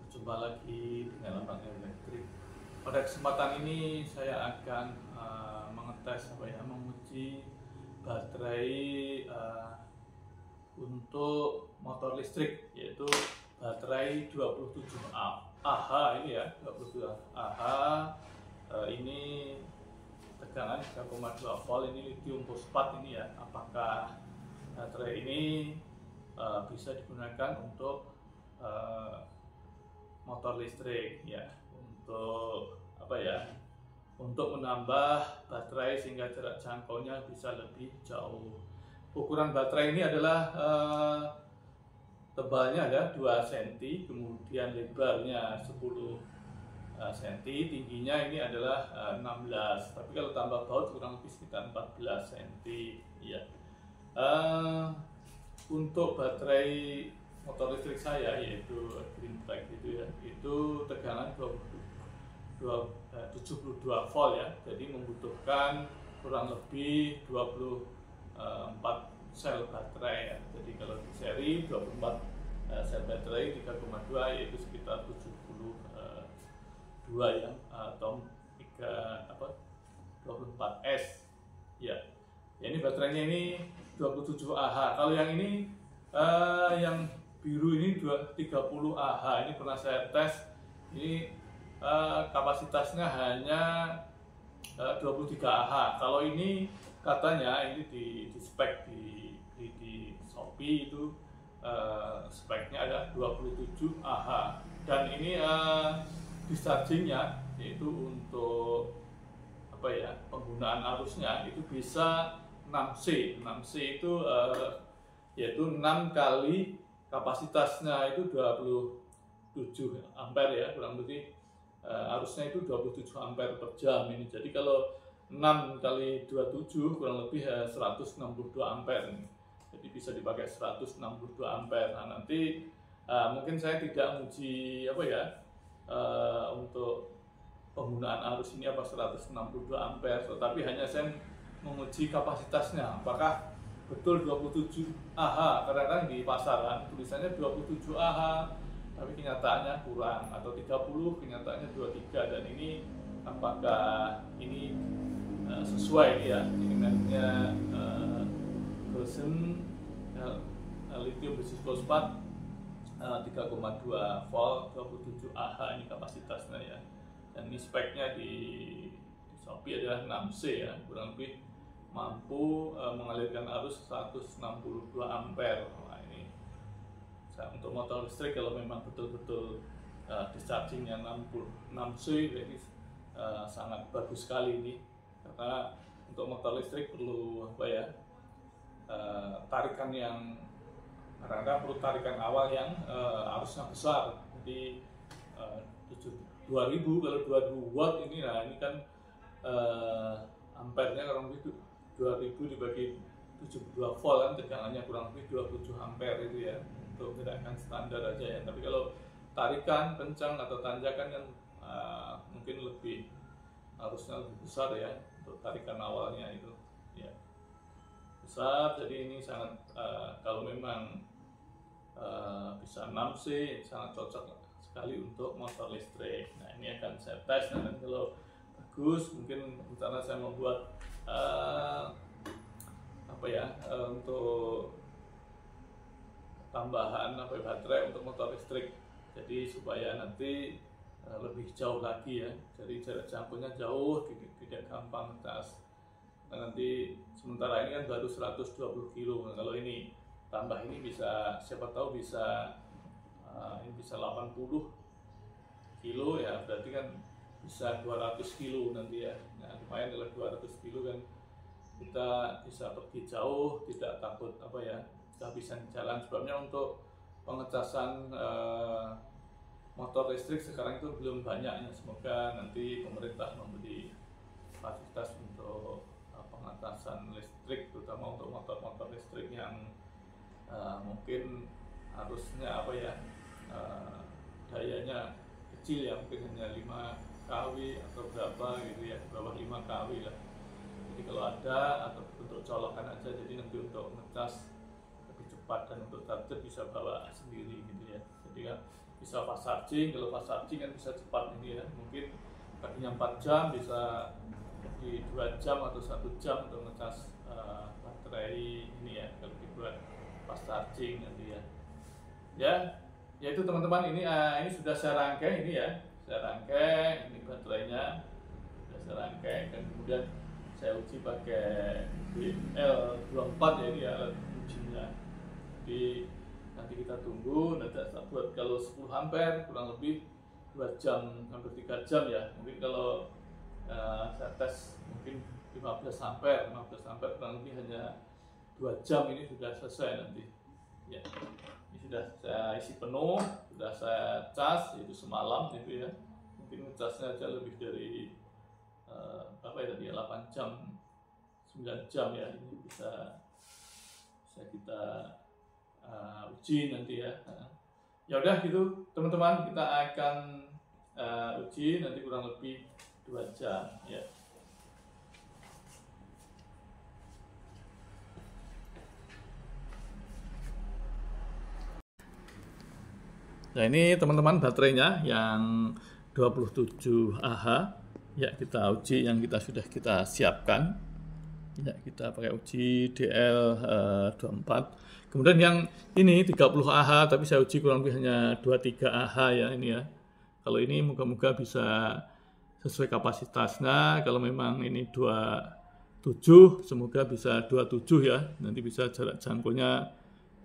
Berjumpa lagi dengan Abang Elektrik. Pada kesempatan ini saya akan menguji baterai untuk motor listrik, yaitu baterai 27 Ah ini ya, 27 Ah. Ini tegangan 3,2 volt, ini lithium fosfat ini ya. Apakah baterai ini bisa digunakan untuk motor listrik ya, untuk untuk menambah baterai sehingga jarak jangkaunya bisa lebih jauh. Ukuran baterai ini adalah tebalnya ada 2 cm, kemudian lebarnya 10 cm, tingginya ini adalah 16, tapi kalau tambah baut kurang lebih sekitar 14 cm ya. Untuk baterai motor listrik saya, yaitu Greenback itu ya, itu tegangan 72 volt ya, jadi membutuhkan kurang lebih 24 sel baterai ya. Jadi kalau di seri 24 sel baterai 3,2, yaitu sekitar 72 ya, atau 24S ya. Ini baterainya ini 27 Ah. Kalau yang ini yang biru ini 30 Ah. Ini pernah saya tes. Ini kapasitasnya hanya 23 Ah. Kalau ini katanya ini di spek di Shopee itu speknya ada 27 Ah. Dan ini dischargingnya, yaitu untuk penggunaan arusnya itu bisa 6C. 6C itu yaitu 6 kali kapasitasnya itu 27 ampere ya, kurang lebih arusnya itu 27 ampere per jam ini. Jadi kalau 6 kali 27 kurang lebih 162 ampere ini. Jadi bisa dipakai 162 ampere. Nah, nanti mungkin saya tidak menguji untuk penggunaan arus ini 162 ampere, tetapi hanya saya menguji kapasitasnya, apakah betul 27 Ah. Kadang-kadang di pasaran tulisannya 27 Ah, tapi kenyataannya kurang, atau 30, kenyataannya 23. Dan ini apakah ini sesuai ya dengannya version lithium fosfat 3,2 volt 27 Ah ini kapasitasnya ya. Dan ini speknya di Shopee adalah 6C ya, kurang lebih mampu mengalirkan arus 162 ampere. Nah, ini untuk motor listrik kalau memang betul-betul dischargingnya 66C, jadi sangat bagus sekali ini, karena untuk motor listrik perlu tarikan yang kadang-kadang perlu tarikan awal yang arusnya besar. Jadi 2000, kalau 2000 watt ini, nah ini kan ampernya kurang lebih 2000 dibagi 72 volt kan, tegangannya kurang lebih 27 ampere itu ya, untuk gerakan standar aja ya. Tapi kalau tarikan kencang atau tanjakan kan mungkin lebih arusnya lebih besar ya, untuk tarikan awalnya itu ya besar. Jadi ini sangat kalau memang bisa 6C sangat cocok sekali untuk motor listrik. Nah, ini akan saya tes, dan kalau bagus mungkin rencana saya membuat untuk tambahan baterai untuk motor listrik, jadi supaya nanti lebih jauh lagi ya, jadi jarak jangkaunya jauh, tidak gampang cas. Nah, nanti sementara ini kan baru 120 kilo. Nah, kalau ini tambah ini bisa, siapa tahu bisa ini bisa 80 kilo ya, berarti kan bisa 200 kilo nanti ya. Nah, lumayan, kalau 200 kilo kan kita bisa pergi jauh, tidak takut kehabisan jalan. Sebabnya untuk pengecasan motor listrik sekarang itu belum banyak ya. Semoga nanti pemerintah memberi fasilitas untuk pengecasan listrik, terutama untuk motor-motor listrik yang mungkin harusnya dayanya kecil ya, mungkin hanya 5 kW atau berapa gitu ya, bawah 5 kW lah. Jadi kalau ada, atau untuk colokan aja, jadi nanti untuk ngecas lebih cepat, dan untuk charger bisa bawa sendiri gitu ya. Jadi kan bisa fast charging. Kalau fast charging kan bisa cepat ini ya, mungkin tadinya 4 jam bisa di 2 jam atau 1 jam untuk ngecas baterai ini ya, kalau dibuat fast charging nanti ya. Ya itu teman-teman, ini sudah saya rangkai ini ya, ini baterainya sudah saya rangkai, dan kemudian saya uji pakai BL24 ya, ini ya alat ujinya. Jadi nanti kita tunggu, nanti saya buat kalau 10 ampere kurang lebih 2 jam hampir 3 jam ya. Mungkin kalau saya tes mungkin 15 ampere kurang lebih hanya 2 jam, ini sudah selesai nanti ya. Ini sudah saya isi penuh, sudah saya cas itu semalam gitu ya. Mungkin ngecasnya aja lebih dari berapa ya tadi ya, 8 jam 9 jam ya. Ini bisa kita uji nanti ya. Ya udah gitu teman-teman, kita akan uji nanti kurang lebih 2 jam ya. Nah ini teman-teman baterainya yang 27 Ah ya, kita uji yang sudah kita siapkan ya. Kita pakai uji DL24. Kemudian yang ini 30 Ah, tapi saya uji kurang lebih hanya 23 Ah ya ini ya. Kalau ini moga-moga bisa sesuai kapasitasnya. Kalau memang ini 27, semoga bisa 27 ya. Nanti bisa jarak jangkaunya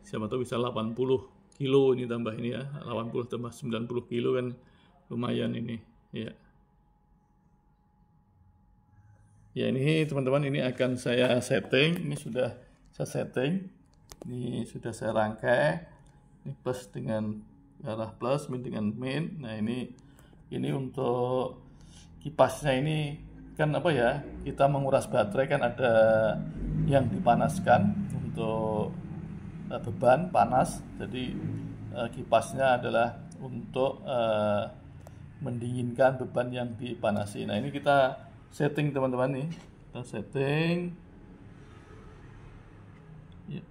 siapa tahu bisa 80 kilo ini, tambah ini ya, 80 tambah 90 kilo kan lumayan ini ya. Ya ini teman-teman, ini akan saya setting, ini sudah saya setting, ini sudah saya rangkai, ini plus dengan arah plus, min dengan min. Nah ini untuk kipasnya ini kan apa ya, kita menguras baterai kan ada yang dipanaskan untuk beban panas, jadi kipasnya adalah untuk mendinginkan beban yang dipanasi. Nah ini kita setting teman-teman nih, kita setting ya.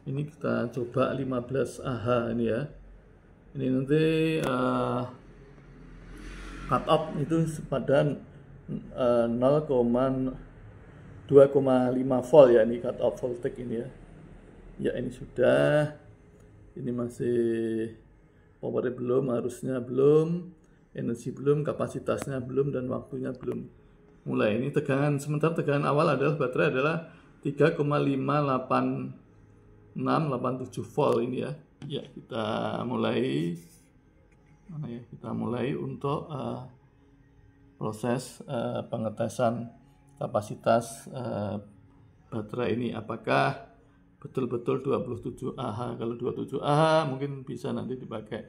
Ini kita coba 15 Ah ini ya. Ini nanti cut off itu pada 2,5 volt ya, ini cut off voltage ini ya. Ya ini sudah, ini masih powernya belum, harusnya belum, energi belum, kapasitasnya belum, dan waktunya belum mulai. Ini tegangan, sementara tegangan awal adalah baterai adalah 3,58687 volt ini ya. Ya kita mulai, kita mulai untuk proses pengetesan kapasitas baterai ini, apakah betul-betul 27 Ah. Kalau 27 Ah mungkin bisa nanti dipakai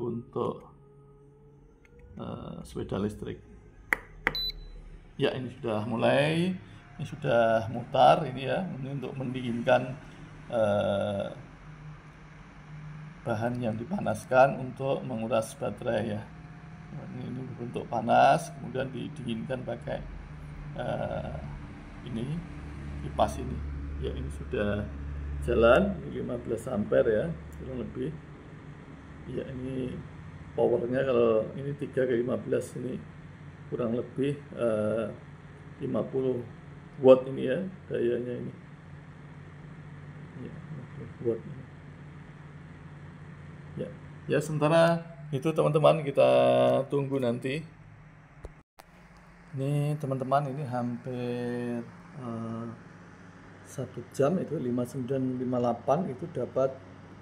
untuk sepeda listrik. Ya ini sudah mulai, ini sudah mutar ini ya, ini untuk mendinginkan bahan yang dipanaskan untuk menguras baterai ya. Ini berbentuk panas, kemudian didinginkan pakai ini kipas ini. Ya ini sudah jalan, 15 ampere ya kurang lebih. Ya ini powernya, kalau ini 3 ke 15 ini kurang lebih 50 watt ini ya dayanya ini. Ya, 50 watt ini. Ya sementara itu teman-teman, kita tunggu nanti. Ini teman-teman, ini hampir 1 jam, itu 5958 itu dapat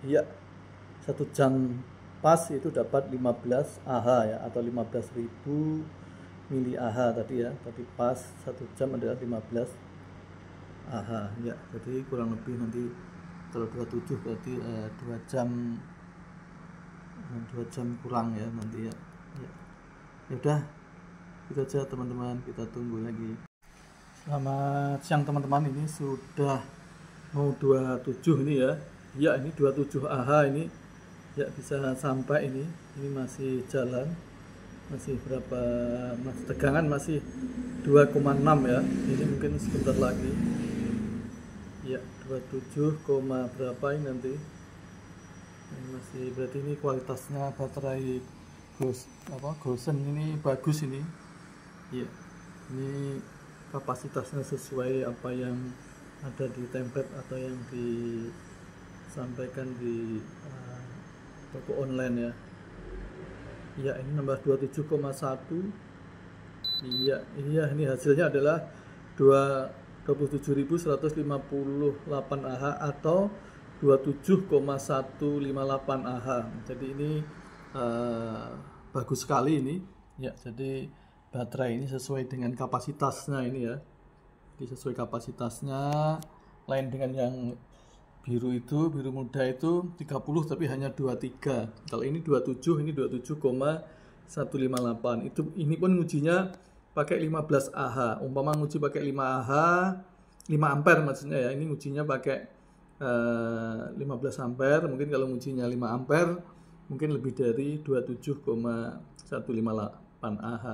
ya 1 jam pas itu dapat 15 Ah ya, atau 15.000 mili Ah tadi ya. Tadi pas 1 jam adalah 15 Ah ya. Jadi kurang lebih nanti kalau 27 berarti 2 jam 2 jam kurang ya nanti ya. Ya udah, itu aja teman-teman, kita tunggu lagi. Selamat siang teman-teman, ini sudah mau 27 ini ya. Ya, ini 27 AH ini ya, bisa sampai ini masih jalan, masih berapa, masih tegangan masih 2,6 ya. Ini mungkin sebentar lagi ya 27, berapa ini nanti. Ini masih, berarti ini kualitasnya baterai Gosen ini bagus ini ya. Ini kapasitasnya sesuai apa yang ada di template atau yang disampaikan di toko online ya. Ya, ini nambah 27,1. Iya, ini hasilnya adalah 27.158 AH atau 27,158 AH. Jadi ini bagus sekali ini. Ya, jadi baterai ini sesuai dengan kapasitasnya ini ya. Jadi sesuai kapasitasnya, lain dengan yang biru muda itu 30 tapi hanya 23. Kalau ini 27, ini 27,158. Ini pun ngujinya pakai 15 AH. Umpama nguji pakai 5 AH, 5 ampere maksudnya ya. Ini ngujinya pakai 15 ampere. Mungkin kalau ngujinya 5 ampere mungkin lebih dari 27,158 AH.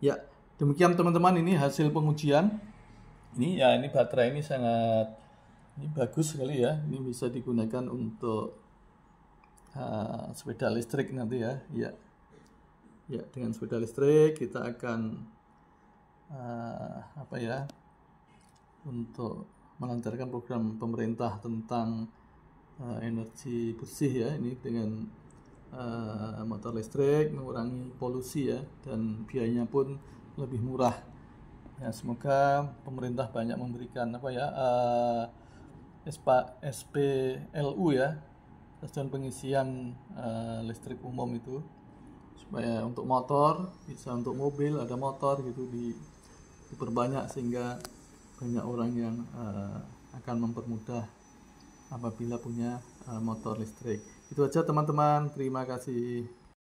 Ya, demikian teman-teman, ini hasil pengujian. Ini ya, ini baterai ini sangat bagus sekali ya. Ini bisa digunakan untuk sepeda listrik nanti ya. Ya, dengan sepeda listrik kita akan untuk melancarkan program pemerintah tentang energi bersih ya. Ini dengan motor listrik mengurangi polusi ya, dan biayanya pun lebih murah ya. Semoga pemerintah banyak memberikan SPLU ya, stasiun pengisian listrik umum itu, supaya untuk motor, bisa untuk mobil, ada motor gitu diperbanyak sehingga banyak orang yang akan mempermudah apabila punya motor listrik. Itu aja teman-teman, terima kasih.